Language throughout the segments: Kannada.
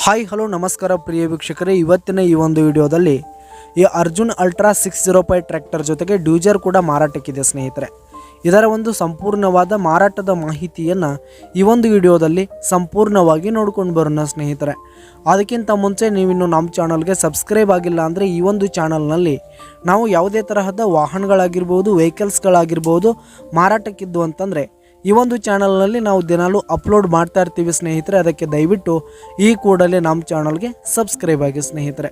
ಹಾಯ್ ಹಲೋ ನಮಸ್ಕಾರ ಪ್ರಿಯ ವೀಕ್ಷಕರೇ, ಇವತ್ತಿನ ಈ ಒಂದು ವಿಡಿಯೋದಲ್ಲಿ ಈ ಅರ್ಜುನ್ ಅಲ್ಟ್ರಾ 605 ಟ್ರ್ಯಾಕ್ಟರ್ ಜೊತೆಗೆ ಡ್ಯೂಜರ್ ಕೂಡ ಮಾರಾಟಕ್ಕಿದೆ ಸ್ನೇಹಿತರೆ. ಇದರ ಒಂದು ಸಂಪೂರ್ಣವಾದ ಮಾರಾಟದ ಮಾಹಿತಿಯನ್ನು ಈ ಒಂದು ವಿಡಿಯೋದಲ್ಲಿ ಸಂಪೂರ್ಣವಾಗಿ ನೋಡ್ಕೊಂಡು ಬರೋಣ ಸ್ನೇಹಿತರೆ. ಅದಕ್ಕಿಂತ ಮುಂಚೆ ನೀವಿನ್ನು ನಮ್ಮ ಚಾನಲ್ಗೆ ಸಬ್ಸ್ಕ್ರೈಬ್ ಆಗಿಲ್ಲ ಅಂದರೆ ಈ ಒಂದು ಚಾನಲ್ನಲ್ಲಿ ನಾವು ಯಾವುದೇ ತರಹದ ವಾಹನಗಳಾಗಿರ್ಬೋದು, ವೆಹಿಕಲ್ಸ್ಗಳಾಗಿರ್ಬೋದು ಮಾರಾಟಕ್ಕಿದ್ದು ಅಂತಂದರೆ ಈ ಒಂದು ಚಾನಲ್ನಲ್ಲಿ ನಾವು ದಿನಾಲೂ ಅಪ್ಲೋಡ್ ಮಾಡ್ತಾ ಇರ್ತೀವಿ ಸ್ನೇಹಿತರೆ. ಅದಕ್ಕೆ ದಯವಿಟ್ಟು ಈ ಕೂಡಲೇ ನಮ್ಮ ಚಾನಲ್ಗೆ ಸಬ್ಸ್ಕ್ರೈಬ್ ಆಗಿ ಸ್ನೇಹಿತರೆ.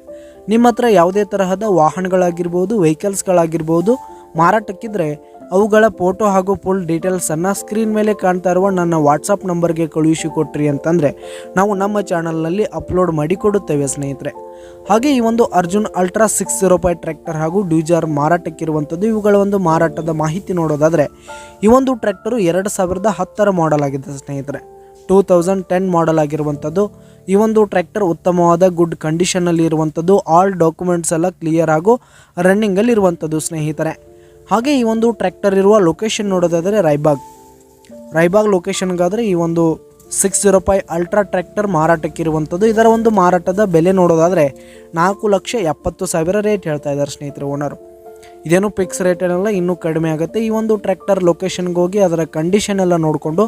ನಿಮ್ಮ ಹತ್ರ ಯಾವುದೇ ತರಹದ ವಾಹನಗಳಾಗಿರ್ಬೋದು, ವೆಹಿಕಲ್ಸ್ಗಳಾಗಿರ್ಬೋದು ಮಾರಾಟಕ್ಕಿದ್ರೆ ಅವುಗಳ ಫೋಟೋ ಹಾಗೂ ಫುಲ್ ಡೀಟೇಲ್ಸನ್ನು ಸ್ಕ್ರೀನ್ ಮೇಲೆ ಕಾಣ್ತಾ ಇರುವ ನನ್ನ ವಾಟ್ಸಪ್ ನಂಬರ್ಗೆ ಕಳುಹಿಸಿ ಕೊಟ್ರಿ ಅಂತಂದರೆ ನಾವು ನಮ್ಮ ಚಾನಲ್ನಲ್ಲಿ ಅಪ್ಲೋಡ್ ಮಾಡಿ ಕೊಡುತ್ತೇವೆ ಸ್ನೇಹಿತರೆ. ಹಾಗೆ ಈ ಒಂದು ಅರ್ಜುನ್ ಅಲ್ಟ್ರಾ 605 ಟ್ರ್ಯಾಕ್ಟರ್ ಹಾಗೂ ಡ್ಯೂಜರ್ ಮಾರಾಟಕ್ಕಿರುವಂಥದ್ದು. ಇವುಗಳ ಒಂದು ಮಾರಾಟದ ಮಾಹಿತಿ ನೋಡೋದಾದರೆ ಈ ಒಂದು ಟ್ರ್ಯಾಕ್ಟರು 2010 ಮಾಡೆಲ್ ಆಗಿದೆ ಸ್ನೇಹಿತರೆ. 2010 ಮಾಡೆಲ್ ಆಗಿರುವಂಥದ್ದು. ಈ ಒಂದು ಟ್ರ್ಯಾಕ್ಟರ್ ಉತ್ತಮವಾದ ಗುಡ್ ಕಂಡೀಷನಲ್ಲಿ ಇರುವಂಥದ್ದು. ಆಲ್ ಡಾಕ್ಯುಮೆಂಟ್ಸ್ ಎಲ್ಲ ಕ್ಲಿಯರ್ ಹಾಗೂ ರನ್ನಿಂಗಲ್ಲಿ ಇರುವಂಥದ್ದು ಸ್ನೇಹಿತರೆ. ಹಾಗೆ ಈ ಒಂದು ಟ್ರ್ಯಾಕ್ಟರ್ ಇರುವ ಲೊಕೇಶನ್ ನೋಡೋದಾದರೆ ರಾಯಬಾಗ್ ಲೊಕೇಶನ್ಗಾದರೆ ಈ ಒಂದು 605 ಅಲ್ಟ್ರಾ ಟ್ರ್ಯಾಕ್ಟರ್ ಮಾರಾಟಕ್ಕಿರುವಂಥದ್ದು. ಇದರ ಒಂದು ಮಾರಾಟದ ಬೆಲೆ ನೋಡೋದಾದರೆ 4,70,000 ರೇಟ್ ಹೇಳ್ತಾ ಇದ್ದಾರೆ ಸ್ನೇಹಿತರೆ ಓನರು. ಇದೇನು ಫಿಕ್ಸ್ ರೇಟ್ ಏನಲ್ಲ, ಇನ್ನೂ ಕಡಿಮೆ ಆಗುತ್ತೆ. ಈ ಒಂದು ಟ್ರ್ಯಾಕ್ಟರ್ ಲೊಕೇಶನ್ಗೆ ಹೋಗಿ ಅದರ ಕಂಡೀಷನ್ ಎಲ್ಲ ನೋಡಿಕೊಂಡು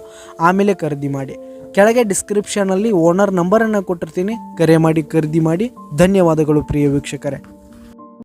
ಆಮೇಲೆ ಖರೀದಿ ಮಾಡಿ. ಕೆಳಗೆ ಡಿಸ್ಕ್ರಿಪ್ಷನಲ್ಲಿ ಓನರ್ ನಂಬರನ್ನು ಕೊಟ್ಟಿರ್ತೀನಿ, ಕರೆ ಮಾಡಿ ಖರೀದಿ ಮಾಡಿ. ಧನ್ಯವಾದಗಳು ಪ್ರಿಯ ವೀಕ್ಷಕರೇ.